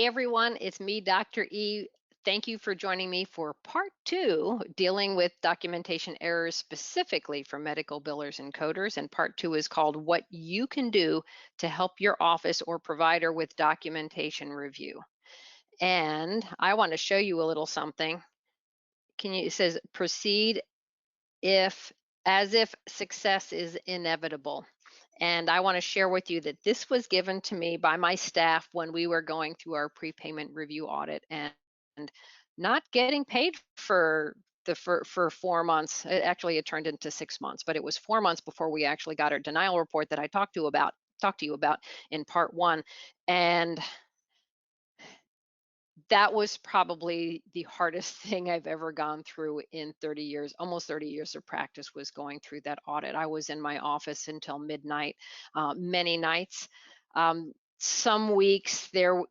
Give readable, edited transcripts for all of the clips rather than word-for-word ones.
Hey everyone, it's me, Dr. E. Thank you for joining me for part 2, dealing with documentation errors specifically for medical billers and coders. And part 2 is called What You Can Do to Help Your Office or Provider with Documentation Review. And I want to show you a little something. It says proceed if as if success is inevitable. And I want to share with you that this was given to me by my staff when we were going through our prepayment review audit and not getting paid for 4 months. It turned into 6 months, but it was 4 months before we actually got our denial report that I talked to you about in part 1. And that was probably the hardest thing I've ever gone through in 30 years, almost 30 years of practice, was going through that audit. I was in my office until midnight, many nights. Some weeks,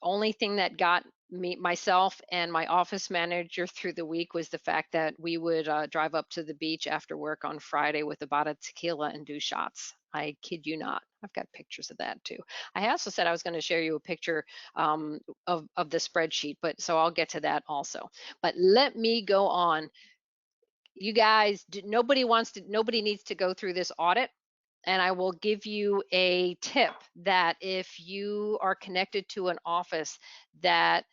only thing that got myself and my office manager through the week was the fact that we would drive up to the beach after work on Friday with about a tequila and do shots. I kid you not. I've got pictures of that too. I also said I was going to share you a picture of the spreadsheet, but so I'll get to that also. But let me go on. You guys, nobody needs to go through this audit. And I will give you a tip that if you are connected to an office that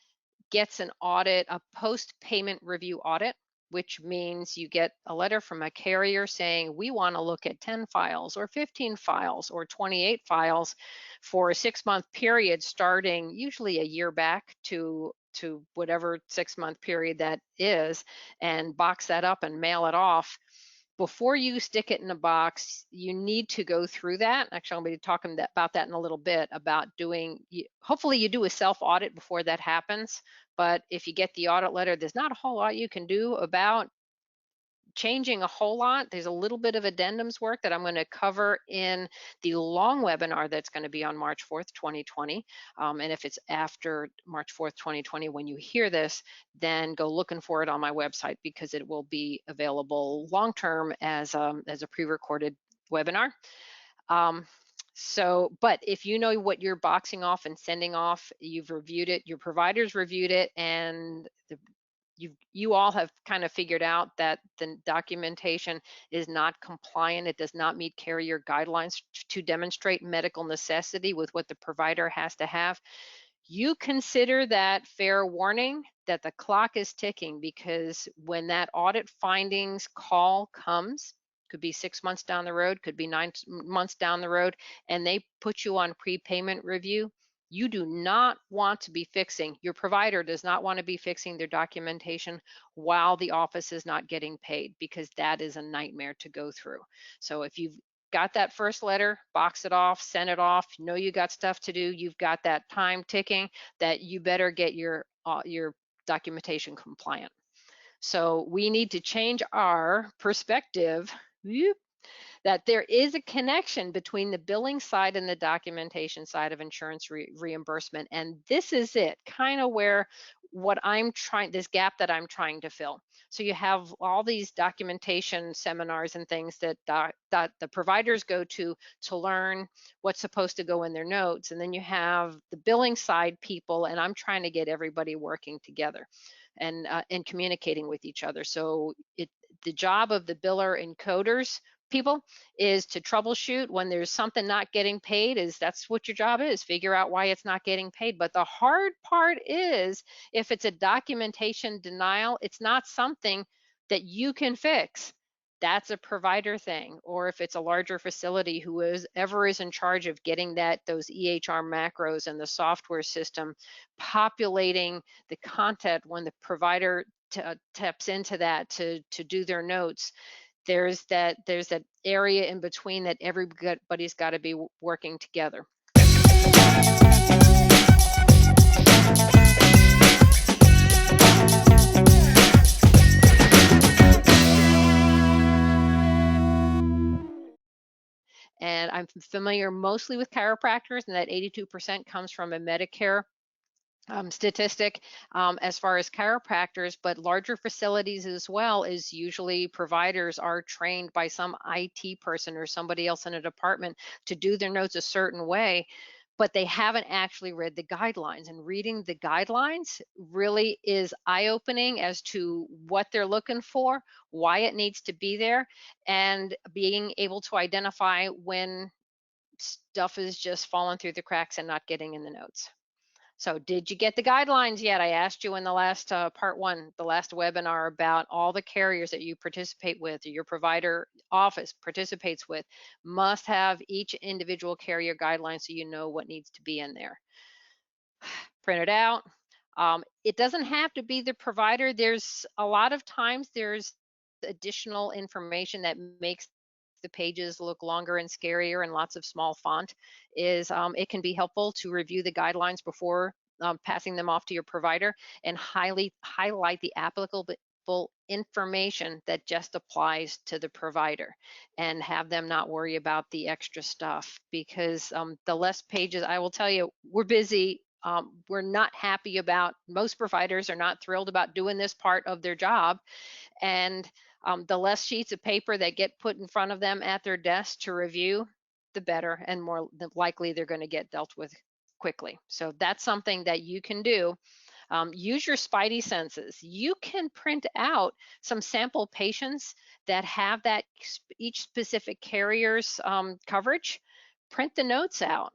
gets an audit, a post-payment review audit, which means you get a letter from a carrier saying, we want to look at 10 files or 15 files or 28 files for a 6-month period, starting usually a year back to whatever 6-month period that is, and box that up and mail it off. Before you stick it in a box, you need to go through that. Actually, I'm going to be talking about that in a little bit, about hopefully you do a self-audit before that happens. But if you get the audit letter, there's not a whole lot you can do about changing a whole lot. There's a little bit of addendums work that I'm going to cover in the long webinar that's going to be on March 4th, 2020. And if it's after March 4th, 2020, when you hear this, then go looking for it on my website, because it will be available long-term as a pre-recorded webinar. But if you know what you're boxing off and sending off, you've reviewed it, your provider's reviewed it, and you all have kind of figured out that the documentation is not compliant. It does not meet carrier guidelines to demonstrate medical necessity with what the provider has to have. You consider that fair warning that the clock is ticking, because when that audit findings call comes, could be 6 months down the road, could be 9 months down the road, and they put you on prepayment review, you do not want to be fixing, your provider does not want to be fixing their documentation while the office is not getting paid, because that is a nightmare to go through. So if you've got that first letter, box it off, send it off, you know you got stuff to do, you've got that time ticking, that you better get your documentation compliant. So we need to change our perspective that there is a connection between the billing side and the documentation side of insurance reimbursement. And this is it, kind of where this gap that I'm trying to fill. So you have all these documentation seminars and things that the providers go to learn what's supposed to go in their notes. And then you have the billing side people, and I'm trying to get everybody working together and communicating with each other. So the job of the biller and coders people is to troubleshoot when there's something not getting paid. That's what your job is, figure out why it's not getting paid. But the hard part is, if it's a documentation denial, it's not something that you can fix. That's a provider thing. Or if it's a larger facility, whoever is in charge of getting those EHR macros and the software system populating the content when the provider taps into that to do their notes, there's that area in between that everybody's got to be working together. And I'm familiar mostly with chiropractors, and that 82% comes from a Medicare statistic as far as chiropractors, but larger facilities as well, is usually providers are trained by some IT person or somebody else in a department to do their notes a certain way. but they haven't actually read the guidelines. And reading the guidelines really is eye-opening as to what they're looking for, why it needs to be there, and being able to identify when stuff is just falling through the cracks and not getting in the notes. So did you get the guidelines yet? I asked you in the last part one, the last webinar, about all the carriers that you participate with, or your provider office participates with, must have each individual carrier guideline so you know what needs to be in there. Print it out. It doesn't have to be the provider. There's a lot of times there's additional information that makes the pages look longer and scarier and lots of small font. It can be helpful to review the guidelines before passing them off to your provider, and highlight the applicable information that just applies to the provider, and have them not worry about the extra stuff, because the less pages, I will tell you, we're busy. We're not happy about, most providers are not thrilled about doing this part of their job, and the less sheets of paper that get put in front of them at their desk to review, the better, and more likely they're going to get dealt with quickly. So that's something that you can do. Use your spidey senses. You can print out some sample patients that have that each specific carrier's coverage. Print the notes out.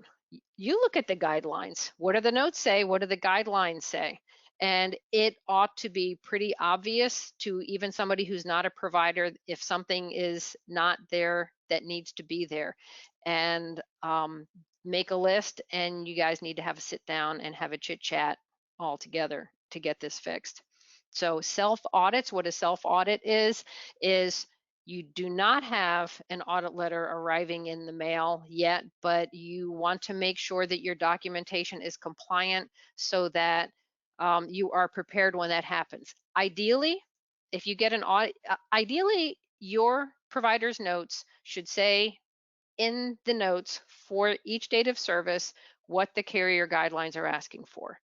You look at the guidelines. What do the notes say? What do the guidelines say? And it ought to be pretty obvious to even somebody who's not a provider if something is not there that needs to be there. And make a list, and you guys need to have a sit down and have a chit chat all together to get this fixed. So self audits, what a self audit is you do not have an audit letter arriving in the mail yet, but you want to make sure that your documentation is compliant so that you are prepared when that happens. Ideally, if you get an audit, ideally your provider's notes should say in the notes for each date of service what the carrier guidelines are asking for.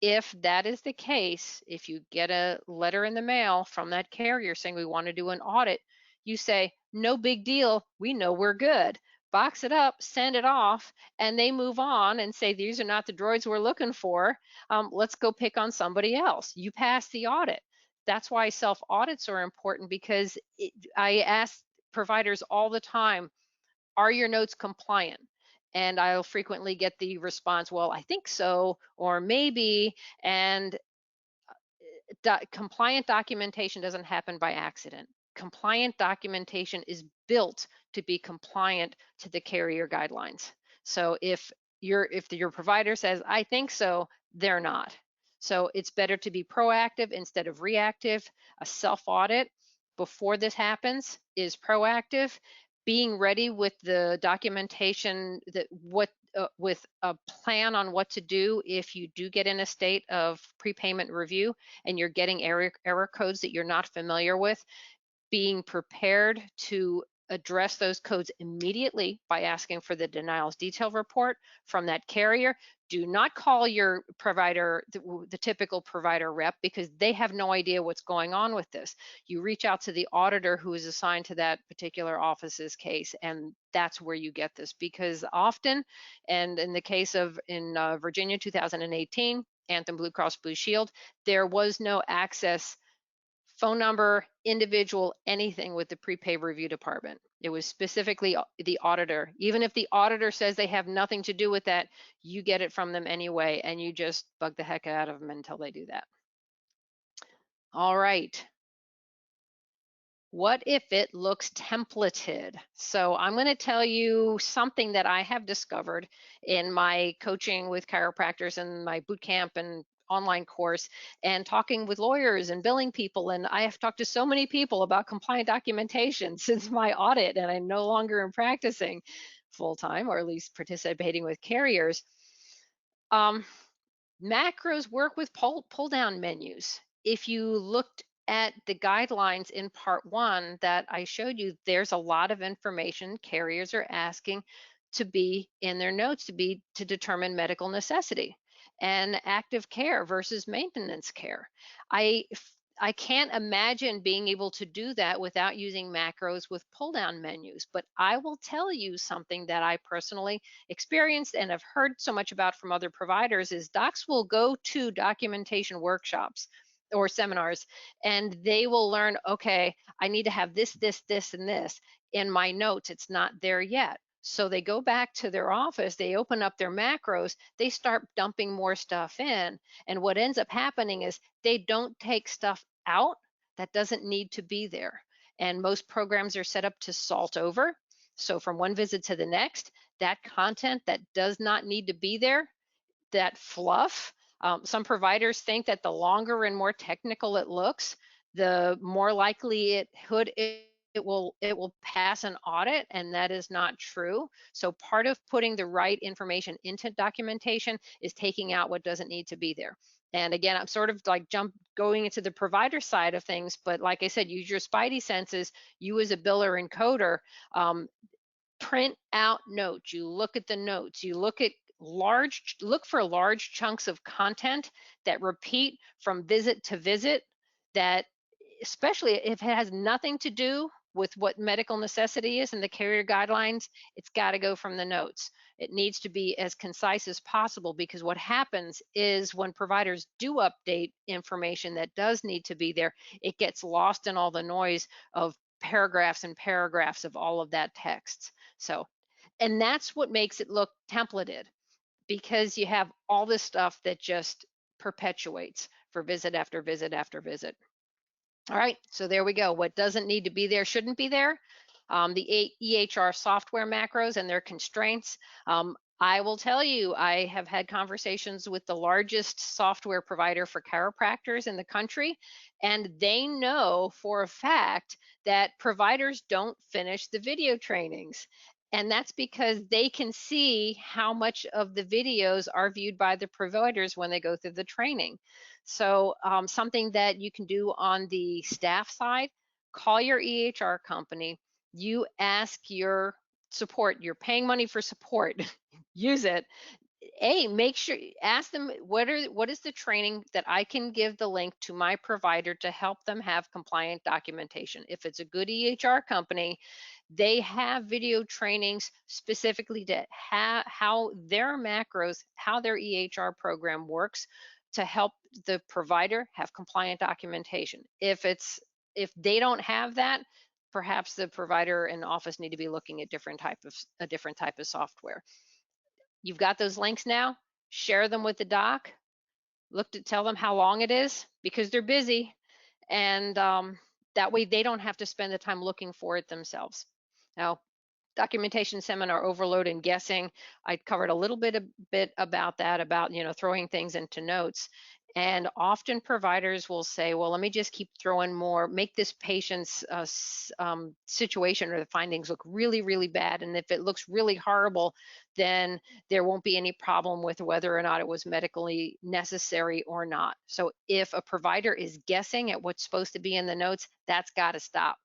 If that is the case, if you get a letter in the mail from that carrier saying we want to do an audit, you say, no big deal, we know we're good. Box it up, send it off, and they move on and say, these are not the droids we're looking for. Let's go pick on somebody else. You pass the audit. That's why self audits are important, because I ask providers all the time, are your notes compliant? And I'll frequently get the response, well, I think so, or maybe. And compliant documentation doesn't happen by accident. Compliant documentation is built to be compliant to the carrier guidelines. So if your provider says, I think so, they're not. So it's better to be proactive instead of reactive. A self audit before this happens is proactive. Being ready with the documentation, that with a plan on what to do if you do get in a state of prepayment review and you're getting error codes that you're not familiar with, being prepared to address those codes immediately by asking for the denials detail report from that carrier. Do not call your provider, the typical provider rep, because they have no idea what's going on with this. You reach out to the auditor who is assigned to that particular office's case, and that's where you get this. Because often, and in the case of in Virginia 2018, Anthem Blue Cross Blue Shield, there was no access, phone number, individual, anything with the prepay review department. It was specifically the auditor. Even if the auditor says they have nothing to do with that, you get it from them anyway, and you just bug the heck out of them until they do that. All right. What if it looks templated? So I'm going to tell you something that I have discovered in my coaching with chiropractors and my boot camp and online course, and talking with lawyers and billing people. And I have talked to so many people about compliant documentation since my audit, and I no longer am practicing full time, or at least participating with carriers. Macros work with pull down menus. If you looked at the guidelines in part one that I showed you, there's a lot of information carriers are asking to be in their notes to determine medical necessity and active care versus maintenance care. I can't imagine being able to do that without using macros with pull down menus. But I will tell you something that I personally experienced and have heard so much about from other providers is docs will go to documentation workshops or seminars, and they will learn, okay, I need to have this, this, and this in my notes. It's not there yet. So they go back to their office, they open up their macros, they start dumping more stuff in. And what ends up happening is they don't take stuff out that doesn't need to be there. And most programs are set up to salt over. So from one visit to the next, that content that does not need to be there, that fluff. Some providers think that the longer and more technical it looks, the more likely it will pass an audit, and that is not true. So part of putting the right information into documentation is taking out what doesn't need to be there. And again, I'm sort of like going into the provider side of things, but like I said, use your spidey senses. You as a biller and coder, um, print out notes. You look at the notes. You look for large chunks of content that repeat from visit to visit, that especially if it has nothing to do with what medical necessity is and the carrier guidelines, it's got to go from the notes. It needs to be as concise as possible, because what happens is when providers do update information that does need to be there, it gets lost in all the noise of paragraphs and paragraphs of all of that text. So, and that's what makes it look templated, because you have all this stuff that just perpetuates for visit after visit after visit. All right, so there we go. What doesn't need to be there shouldn't be there. The EHR software macros and their constraints. I will tell you, I have had conversations with the largest software provider for chiropractors in the country, and they know for a fact that providers don't finish the video trainings. And that's because they can see how much of the videos are viewed by the providers when they go through the training. So something that you can do on the staff side, call your EHR company, you ask your support, you're paying money for support, use it. Make sure, ask them what is the training that I can give the link to my provider to help them have compliant documentation. If it's a good EHR company, they have video trainings specifically to how their macros, how their EHR program works to help the provider have compliant documentation. If they don't have that, perhaps the provider and office need to be looking at a different type of software. You've got those links now, share them with the doc, tell them how long it is, because they're busy, and that way they don't have to spend the time looking for it themselves. Now, documentation seminar overload and guessing, I covered a little bit about that, about throwing things into notes. And often providers will say, well, let me just keep throwing more, make this patient's situation or the findings look really, really bad. And if it looks really horrible, then there won't be any problem with whether or not it was medically necessary or not. So if a provider is guessing at what's supposed to be in the notes, that's got to stop.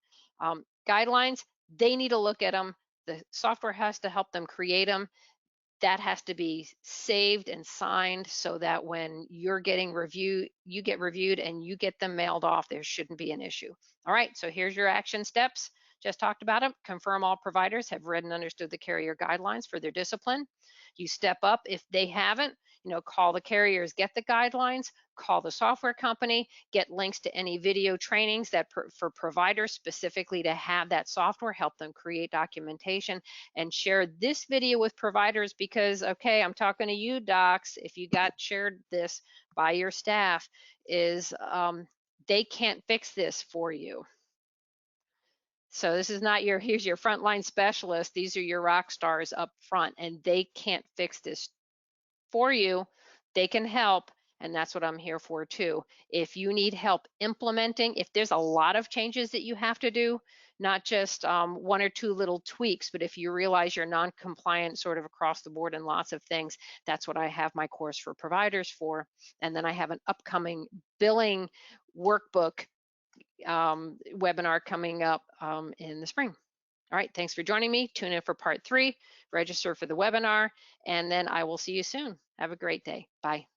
Guidelines, they need to look at them. The software has to help them create them. That has to be saved and signed so that when you're getting reviewed, you get reviewed and you get them mailed off. There shouldn't be an issue. All right, so here's your action steps. Just talked about them. Confirm all providers have read and understood the carrier guidelines for their discipline. You step up if they haven't. Call the carriers, get the guidelines, call the software company, get links to any video trainings that for providers specifically to have that software, help them create documentation, and share this video with providers, because, okay, I'm talking to you docs, if you got shared this by your staff, is they can't fix this for you. So this is not here's your frontline specialist, these are your rock stars up front, and they can't fix this for you. They can help, and that's what I'm here for too. If you need help implementing, if there's a lot of changes that you have to do, not just one or two little tweaks, but if you realize you're non-compliant sort of across the board in lots of things, that's what I have my course for providers for. And then I have an upcoming billing workbook webinar coming up in the spring. All right, thanks for joining me. Tune in for part 3, register for the webinar, and then I will see you soon. Have a great day. Bye.